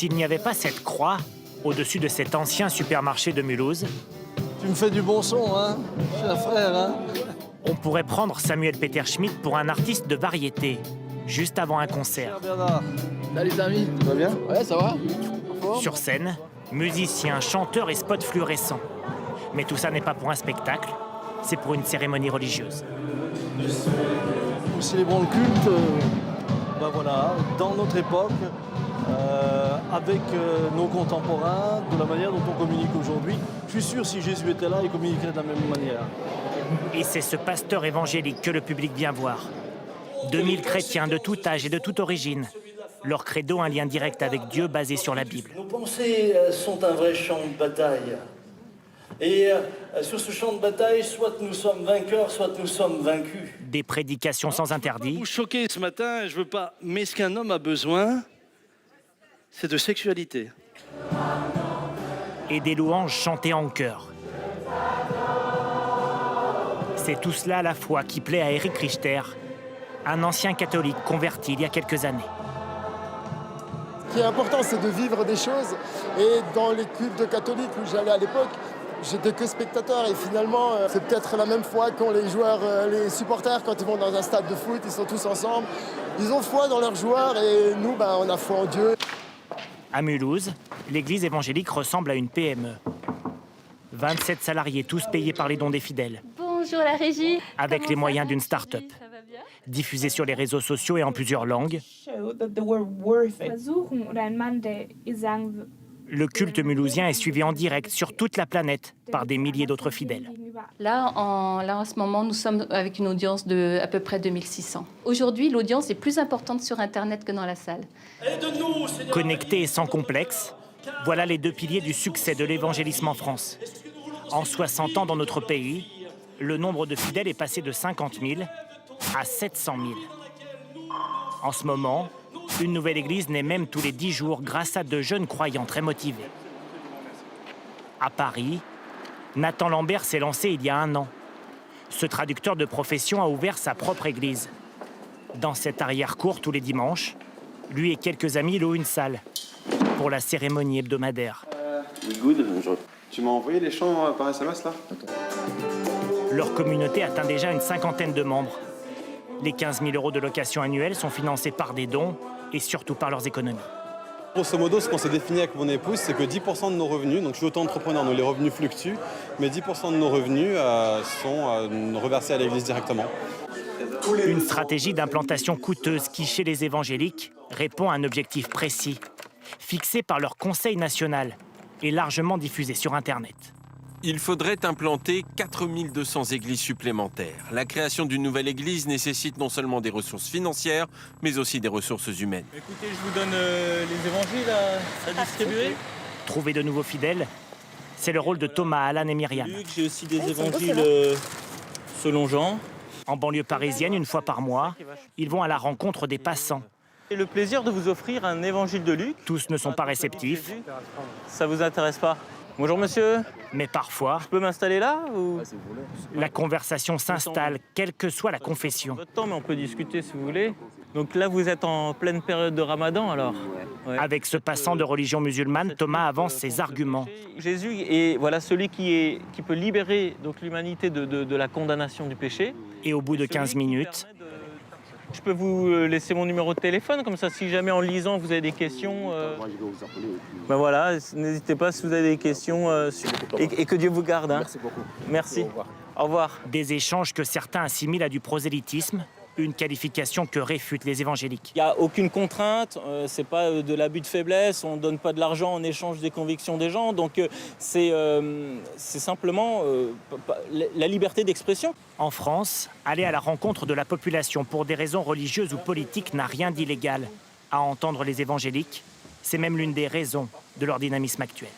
S'il n'y avait pas cette croix au-dessus de cet ancien supermarché de Mulhouse, Tu me fais du bon son, hein, cher frère, hein. on pourrait prendre Samuel Peter Schmidt pour un artiste de variété, juste avant un concert. Cher Bernard. Salut les amis. Ça va bien? Ouais, ça va? Sur scène, musiciens, chanteurs et spots fluorescents. Mais tout ça n'est pas pour un spectacle, c'est pour une cérémonie religieuse. Nous célébrons le culte, ben voilà, dans notre époque, avec nos contemporains, de la manière dont on communique aujourd'hui. Je suis sûr, si Jésus était là, il communiquerait de la même manière. Et c'est ce pasteur évangélique que le public vient voir. 2000 chrétiens de tout âge et de toute origine. Leur credo, un lien direct avec Dieu basé sur la Bible. Nos pensées sont un vrai champ de bataille. Et sur ce champ de bataille, soit nous sommes vainqueurs, soit nous sommes vaincus. Des prédications sans interdit. Vous choquez ce matin, je veux pas. Mais ce qu'un homme a besoin, c'est de sexualité. Et des louanges chantées en chœur. C'est tout cela à la fois qui plaît à Eric Richter, un ancien catholique converti il y a quelques années. Ce qui est important, c'est de vivre des choses. Et dans les cultes catholiques où j'allais à l'époque, j'étais que spectateur. Et finalement, c'est peut-être la même foi qu'ont les joueurs, les supporters quand ils vont dans un stade de foot. Ils sont tous ensemble. Ils ont foi dans leurs joueurs et nous, on a foi en Dieu. À Mulhouse, l'église évangélique ressemble à une PME. 27 salariés, tous payés par les dons des fidèles. Bonjour la régie. Avec les moyens d'une start-up. Ça va bien? Diffusée sur les réseaux sociaux et en plusieurs langues, versuchen oder ein Mann, der ihr sagen le culte mulhousien est suivi en direct sur toute la planète par des milliers d'autres fidèles. Là, en ce moment, nous sommes avec une audience de à peu près 2600. Aujourd'hui, l'audience est plus importante sur Internet que dans la salle. Aide-nous, Seigneur. Connectés et sans complexe, voilà les deux piliers du succès de l'évangélisme en France. En 60 ans dans notre pays, le nombre de fidèles est passé de 50 000 à 700 000. En ce moment, une nouvelle église naît même tous les 10 jours grâce à de jeunes croyants très motivés. À Paris, Nathan Lambert s'est lancé il y a 1 an. Ce traducteur de profession a ouvert sa propre église. Dans cette arrière-cour tous les dimanches, lui et quelques amis louent une salle pour la cérémonie hebdomadaire. Good. Tu m'as envoyé les chants par SMS là? Leur communauté atteint déjà une 50aine de membres. Les 15 000 € de location annuelle sont financés par des dons et surtout par leurs économies. Grosso modo, ce qu'on s'est défini avec mon épouse, c'est que 10% de nos revenus, donc je suis auto-entrepreneur, donc les revenus fluctuent, mais 10% de nos revenus sont reversés à l'église directement. Une stratégie d'implantation coûteuse qui, chez les évangéliques, répond à un objectif précis, fixé par leur conseil national et largement diffusé sur Internet. Il faudrait implanter 4200 églises supplémentaires. La création d'une nouvelle église nécessite non seulement des ressources financières, mais aussi des ressources humaines. Écoutez, je vous donne les évangiles à distribuer. Trouver de nouveaux fidèles, c'est le rôle de Thomas, Alan et Myriam. Luc, j'ai aussi des évangiles selon Jean. En banlieue parisienne, une fois par mois, ils vont à la rencontre des passants. J'ai le plaisir de vous offrir un évangile de Luc. Tous ne sont pas réceptifs. Ça vous intéresse pas? Bonjour monsieur. Mais parfois, Je peux m'installer là ou... la conversation s'installe, quelle que soit la confession. Votre temps, mais on peut discuter si vous voulez. Donc là, vous êtes en pleine période de Ramadan alors. Ouais. Avec ce passant de religion musulmane, Thomas avance ses arguments. Jésus est voilà, celui qui peut libérer donc, l'humanité de la condamnation du péché. Et au bout de 15 minutes, je peux vous laisser mon numéro de téléphone, comme ça si jamais en lisant vous avez des questions, ben voilà, n'hésitez pas si vous avez des questions et que Dieu vous garde. Hein. Merci beaucoup. Merci. Au revoir. des échanges que certains assimilent à du prosélytisme, une qualification que réfutent les évangéliques. Il n'y a aucune contrainte, c'est pas de l'abus de faiblesse, on ne donne pas de l'argent en échange des convictions des gens, donc c'est simplement la liberté d'expression. En France, aller à la rencontre de la population pour des raisons religieuses ou politiques n'a rien d'illégal. À entendre les évangéliques, c'est même l'une des raisons de leur dynamisme actuel.